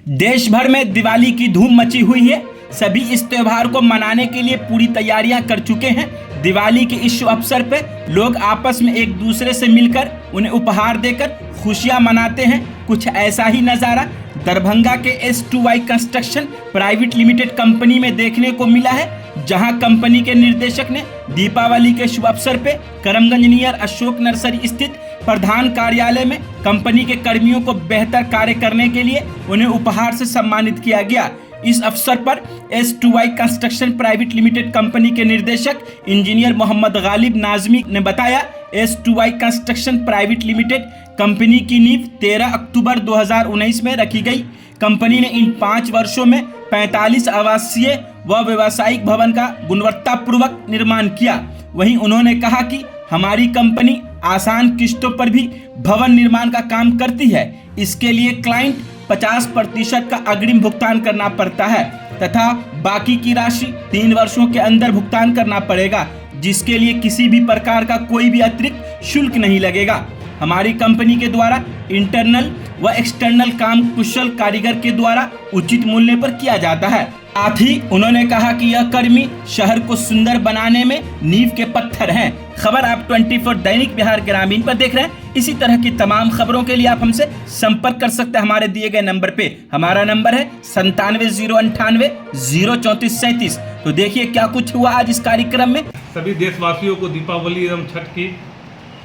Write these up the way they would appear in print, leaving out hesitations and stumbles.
देश भर में दिवाली की धूम मची हुई है। सभी इस त्योहार को मनाने के लिए पूरी तैयारियां कर चुके हैं। दिवाली के इस अवसर पर लोग आपस में एक दूसरे से मिलकर उन्हें उपहार देकर खुशियां मनाते हैं। कुछ ऐसा ही नज़ारा दरभंगा के S2Y construction private limited company में देखने को मिला है, जहां कंपनी के निर्देशक ने दीपावली के शुभ अवसर पर करमगंज नियर अशोक नर्सरी स्थित प्रधान कार्यालय में कंपनी के कर्मियों को बेहतर कार्य करने के लिए उन्हें उपहार से सम्मानित किया गया। इस अवसर पर S2Y construction private limited company के निर्देशक इंजीनियर मोहम्मद गालिब नाजमी ने बताया, S2Y construction private limited company की नींव 13 अक्टूबर 2019 में रखी गई। कंपनी ने इन 5 वर्षों में 45 आवासीय व व्यावसायिक भवन का गुणवत्तापूर्वक निर्माण किया। वहीं उन्होंने कहा कि हमारी कंपनी आसान किस्तों पर भी भवन निर्माण का काम करती है। इसके लिए क्लाइंट 50% का अग्रिम भुगतान करना पड़ता है तथा बाकी की राशि 3 वर्षों के अंदर भुगतान करना पड़ेगा, जिसके लिए किसी भी प्रकार का कोई भी अतिरिक्त शुल्क नहीं लगेगा। हमारी कंपनी के द्वारा इंटरनल व एक्सटर्नल काम कुशल कारीगर के द्वारा उचित मूल्य पर किया जाता है। साथ ही उन्होंने कहा कि यह कर्मी शहर को सुंदर बनाने में नींव के पत्थर हैं। खबर आप 24 दैनिक बिहार ग्रामीण पर देख रहे हैं। इसी तरह की तमाम खबरों के लिए आप हमसे संपर्क कर सकते हैं हमारे दिए गए नंबर पे। हमारा नंबर है 97 098 03437। तो देखिए क्या कुछ हुआ आज इस कार्यक्रम में। सभी देशवासियों को दीपावली एवं छठ की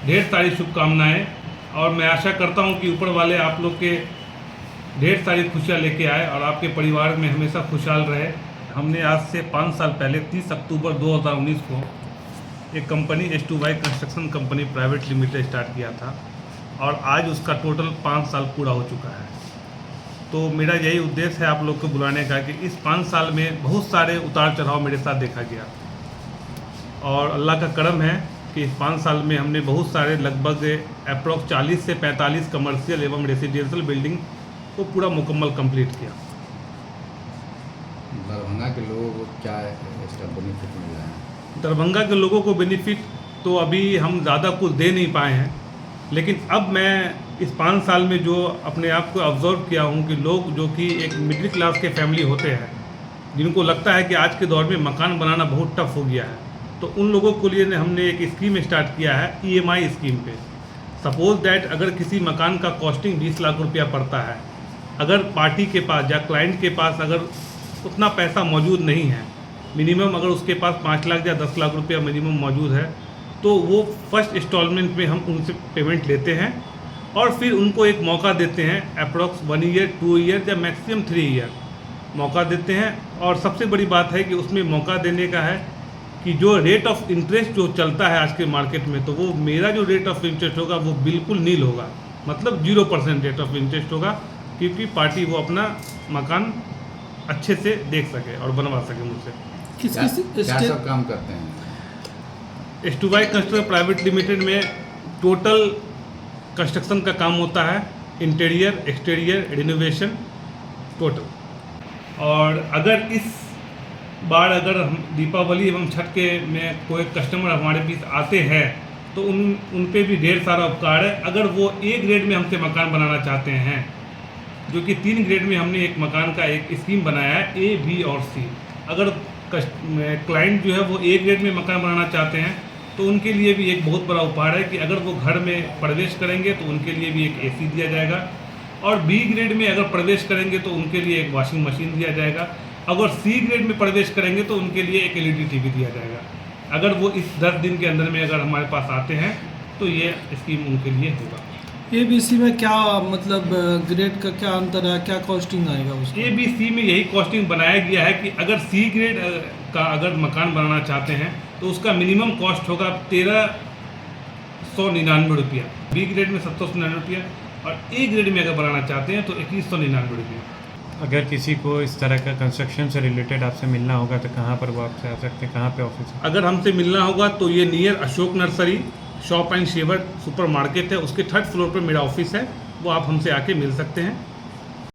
ढेर सारी शुभकामनाएं, और मैं आशा करता हूं कि ऊपर वाले आप लोग के ढेर सारी खुशियां लेके आए और आपके परिवार में हमेशा खुशहाल रहे। हमने आज से 5 साल पहले 30 अक्टूबर 2019 को एक company S2Y construction company private limited start किया था, और आज उसका टोटल 5 साल पूरा हो चुका है। तो मेरा यही उद्देश्य है आप लोग को बुलाने का कि इस 5 साल में बहुत सारे उतार चढ़ाव मेरे साथ देखा गया, और अल्लाह का करम है कि इस 5 साल में हमने बहुत सारे लगभग अप्रॉक्स 40 से 45 कमर्शियल एवं रेसिडेंशियल बिल्डिंग को पूरा मुकम्मल कंप्लीट किया। दरभंगा के लोगों को क्या इसका बेनिफिट मिला है? दरभंगा के लोगों को बेनिफिट तो अभी हम ज़्यादा कुछ दे नहीं पाए हैं, लेकिन अब मैं इस 5 साल में जो अपने आप को ऑब्जर्व किया हूँ कि लोग जो कि एक मिडिल क्लास के फैमिली होते हैं, जिनको लगता है कि आज के दौर में मकान बनाना बहुत टफ हो गया है, तो उन लोगों के लिए हमने एक स्कीम स्टार्ट किया है EMI स्कीम पे। सपोज दैट अगर किसी मकान का कॉस्टिंग 20 लाख रुपया पड़ता है, अगर पार्टी के पास या क्लाइंट के पास अगर उतना पैसा मौजूद नहीं है, मिनिमम अगर उसके पास 5 लाख या 10 लाख रुपया मिनिमम मौजूद है, तो वो फर्स्ट इंस्टॉलमेंट में हम उनसे पेमेंट लेते हैं और फिर उनको एक मौका देते हैं, अप्रॉक्स 1 ईयर 2 ईयर या मैक्सिमम 3 ईयर मौका देते हैं। और सबसे बड़ी बात है कि उसमें मौका देने का है कि जो रेट ऑफ इंटरेस्ट जो चलता है आज के मार्केट में, तो वो मेरा जो रेट ऑफ इंटरेस्ट होगा वो बिल्कुल नील होगा, मतलब 0% रेट ऑफ इंटरेस्ट होगा, क्योंकि पार्टी वो अपना मकान अच्छे से देख सके और बनवा सके मुझसे। क्या सब काम करते हैं? S2Y कंस्ट्रक्शन प्राइवेट लिमिटेड में टोटल कंस्ट्रक्शन का काम होता है, इंटीरियर एक्सटीरियर रिनोवेशन टोटल। और अगर इस बार अगर हम दीपावली एवं छठ के में कोई कस्टमर हमारे बीच आते हैं तो उन पे भी ढेर सारा उपकार है। अगर वो A ग्रेड में हमसे मकान बनाना चाहते हैं, जो कि 3 ग्रेड में हमने एक मकान का एक स्कीम बनाया है A, B और C। अगर क्लाइंट जो है वो A ग्रेड में मकान बनाना चाहते हैं तो उनके लिए भी एक बहुत बड़ा उपहार है कि अगर वो घर में प्रवेश करेंगे तो उनके लिए भी एक AC दिया जाएगा, और B ग्रेड में अगर प्रवेश करेंगे तो उनके लिए एक वॉशिंग मशीन दिया जाएगा, अगर C ग्रेड में प्रवेश करेंगे तो उनके लिए एक LED TV दिया जाएगा। अगर वो इस 10 दिन के अंदर में अगर हमारे पास आते हैं तो ये स्कीम उनके लिए होगा। ABC में क्या मतलब ग्रेड का क्या अंतर है, क्या कॉस्टिंग आएगा उसका? ABC में यही कॉस्टिंग बनाया गया है कि अगर C ग्रेड का अगर मकान बनाना चाहते हैं तो उसका मिनिमम कॉस्ट होगा 1399 रुपया, B ग्रेड में 799 रुपया, और A ग्रेड में अगर बनाना चाहते हैं तो 2199 रुपया। अगर किसी को इस तरह का कंस्ट्रक्शन से रिलेटेड आपसे मिलना होगा तो कहाँ पर वो आपसे आ सकते हैं, कहाँ पे ऑफिस है? अगर हमसे मिलना होगा तो ये near Ashok nursery shop and shaver super market है, उसके 3rd फ्लोर पर मेरा ऑफिस है, वो आप हमसे आके मिल सकते हैं।